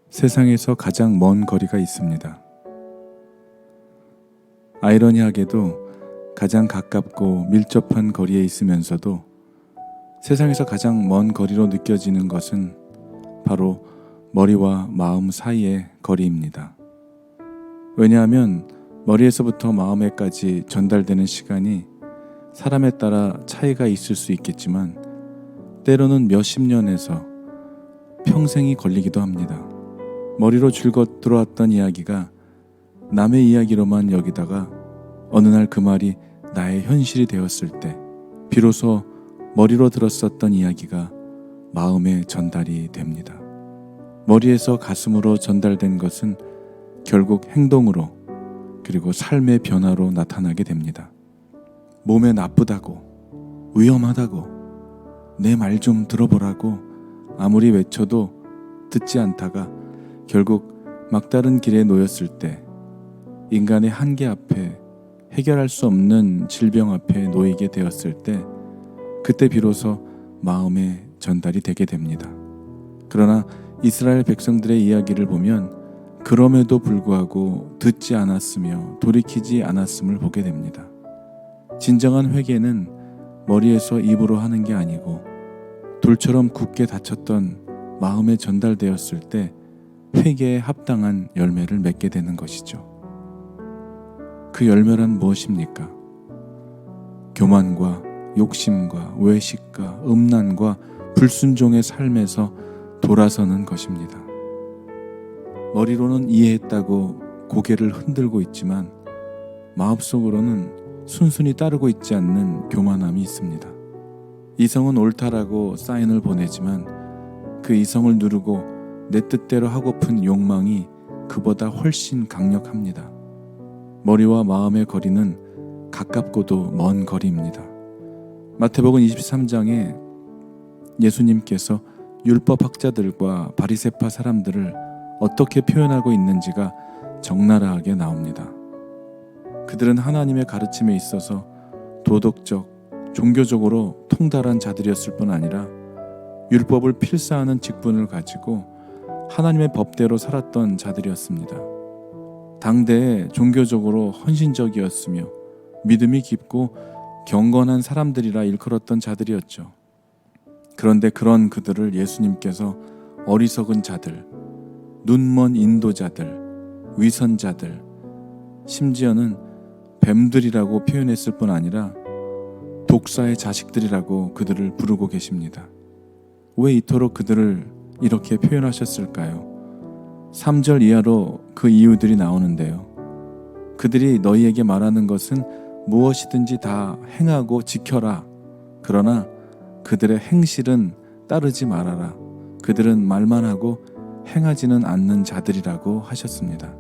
세상에서 가장 먼 거리가 있습니다. 아이러니하게도 가장 가깝고 밀접한 거리에 있으면서도 세상에서 가장 먼 거리로 느껴지는 것은 바로 머리와 마음 사이의 거리입니다. 왜냐하면 머리에서부터 마음에까지 전달되는 시간이 사람에 따라 차이가 있을 수 있겠지만 때로는 몇십 년에서 평생이 걸리기도 합니다. 머리로 줄곧 들어왔던 이야기가 남의 이야기로만 여기다가 어느 날 그 말이 나의 현실이 되었을 때 비로소 머리로 들었었던 이야기가 마음에 전달이 됩니다. 머리에서 가슴으로 전달된 것은 결국 행동으로 그리고 삶의 변화로 나타나게 됩니다. 몸에 나쁘다고, 위험하다고, 내 말 좀 들어보라고 아무리 외쳐도 듣지 않다가 결국 막다른 길에 놓였을 때 인간의 한계 앞에 해결할 수 없는 질병 앞에 놓이게 되었을 때 그때 비로소 마음에 전달이 되게 됩니다. 그러나 이스라엘 백성들의 이야기를 보면 그럼에도 불구하고 듣지 않았으며 돌이키지 않았음을 보게 됩니다. 진정한 회개는 머리에서 입으로 하는 게 아니고 돌처럼 굳게 닫혔던 마음에 전달되었을 때 회개에 합당한 열매를 맺게 되는 것이죠. 그 열매란 무엇입니까? 교만과 욕심과 외식과 음란과 불순종의 삶에서 돌아서는 것입니다. 머리로는 이해했다고 고개를 흔들고 있지만 마음속으로는 순순히 따르고 있지 않는 교만함이 있습니다. 이성은 옳다라고 사인을 보내지만 그 이성을 누르고 내 뜻대로 하고픈 욕망이 그보다 훨씬 강력합니다. 머리와 마음의 거리는 가깝고도 먼 거리입니다. 마태복음 23장에 예수님께서 율법학자들과 바리새파 사람들을 어떻게 표현하고 있는지가 적나라하게 나옵니다. 그들은 하나님의 가르침에 있어서 도덕적, 종교적으로 통달한 자들이었을 뿐 아니라 율법을 필사하는 직분을 가지고 하나님의 법대로 살았던 자들이었습니다. 당대에 종교적으로 헌신적이었으며 믿음이 깊고 경건한 사람들이라 일컬었던 자들이었죠. 그런데 그런 그들을 예수님께서 어리석은 자들, 눈먼 인도자들, 위선자들, 심지어는 뱀들이라고 표현했을 뿐 아니라 독사의 자식들이라고 그들을 부르고 계십니다. 왜 이토록 그들을 이렇게 표현하셨을까요? 3절 이하로 그 이유들이 나오는데요. 그들이 너희에게 말하는 것은 무엇이든지 다 행하고 지켜라. 그러나 그들의 행실은 따르지 말아라. 그들은 말만 하고 행하지는 않는 자들이라고 하셨습니다.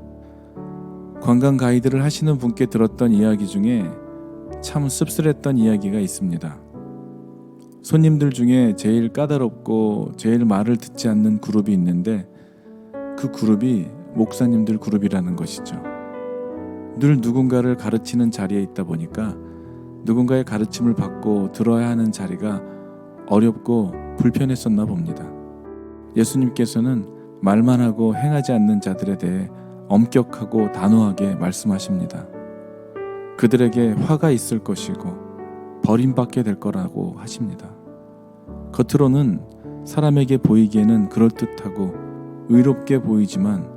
관광 가이드를 하시는 분께 들었던 이야기 중에 참 씁쓸했던 이야기가 있습니다. 손님들 중에 제일 까다롭고 제일 말을 듣지 않는 그룹이 있는데 그 그룹이 목사님들 그룹이라는 것이죠. 늘 누군가를 가르치는 자리에 있다 보니까 누군가의 가르침을 받고 들어야 하는 자리가 어렵고 불편했었나 봅니다. 예수님께서는 말만 하고 행하지 않는 자들에 대해 엄격하고 단호하게 말씀하십니다. 그들에게 화가 있을 것이고 버림받게 될 거라고 하십니다. 겉으로는 사람에게 보이기에는 그럴듯하고 의롭게 보이지만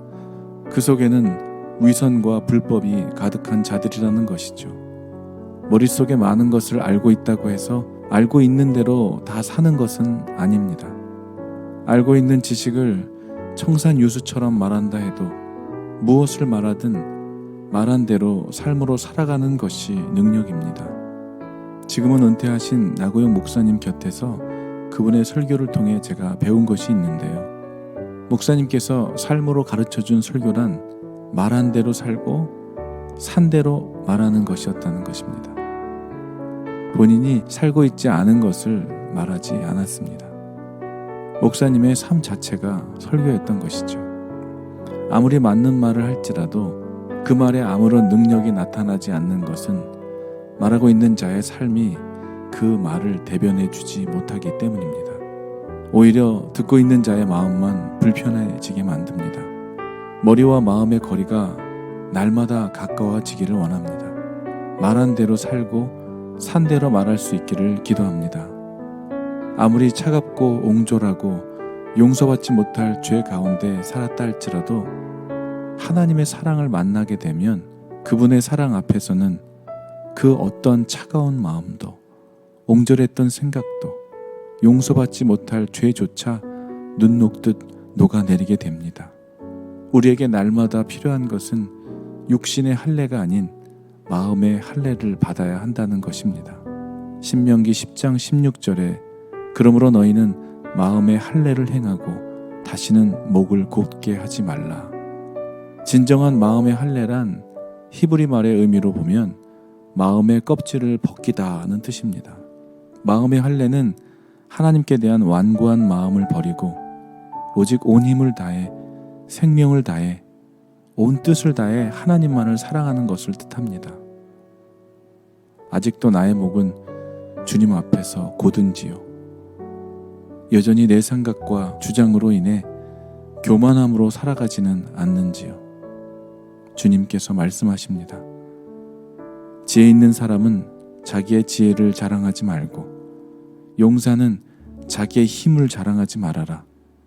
그 속에는 위선과 불법이 가득한 자들이라는 것이죠. 머릿속에 많은 것을 알고 있다고 해서 알고 있는 대로 다 사는 것은 아닙니다. 알고 있는 지식을 청산유수처럼 말한다 해도 무엇을 말하든 말한 대로 삶으로 살아가는 것이 능력입니다. 지금은 은퇴하신 나고영 목사님 곁에서 그분의 설교를 통해 제가 배운 것이 있는데요. 목사님께서 삶으로 가르쳐준 설교란 말한 대로 살고 산 대로 말하는 것이었다는 것입니다. 본인이 살고 있지 않은 것을 말하지 않았습니다. 목사님의 삶 자체가 설교였던 것이죠. 아무리 맞는 말을 할지라도 그 말에 아무런 능력이 나타나지 않는 것은 말하고 있는 자의 삶이 그 말을 대변해 주지 못하기 때문입니다. 오히려 듣고 있는 자의 마음만 불편해지게 만듭니다. 머리와 마음의 거리가 날마다 가까워지기를 원합니다. 말한 대로 살고 산 대로 말할 수 있기를 기도합니다. 아무리 차갑고 옹졸하고 용서받지 못할 죄 가운데 살았다 할지라도 하나님의 사랑을 만나게 되면 그분의 사랑 앞에서는 그 어떤 차가운 마음도 옹졸했던 생각도 용서받지 못할 죄조차 눈 녹듯 녹아내리게 됩니다. 우리에게 날마다 필요한 것은 육신의 할례가 아닌 마음의 할례를 받아야 한다는 것입니다. 신명기 10장 16절에 그러므로 너희는 마음의 할례를 행하고 다시는 목을 곧게 하지 말라. 진정한 마음의 할례란 히브리 말의 의미로 보면 마음의 껍질을 벗기다는 뜻입니다. 마음의 할례는 하나님께 대한 완고한 마음을 버리고 오직 온 힘을 다해 생명을 다해 온 뜻을 다해 하나님만을 사랑하는 것을 뜻합니다. 아직도 나의 목은 주님 앞에서 곧은지요. 여전히 내 생각과 주장으로 인해 교만함으로 살아가지는 않는지요. 주님께서 말씀하십니다. 지혜 있는 사람은 자기의 지혜를 자랑하지 말고 용사는 자기의 힘을 자랑하지 말아라.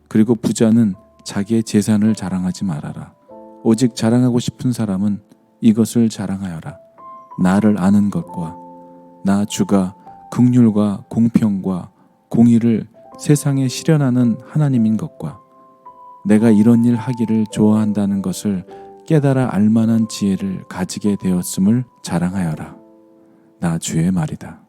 그리고 부자는 자기의 재산을 자랑하지 말아라. 오직 자랑하고 싶은 사람은 이것을 자랑하여라. 나를 아는 것과 나 주가 긍휼과 공평과 공의를 세상에 실현하는 하나님인 것과 내가 이런 일 하기를 좋아한다는 것을 깨달아 알만한 지혜를 가지게 되었음을 자랑하여라. 나 주의 말이다.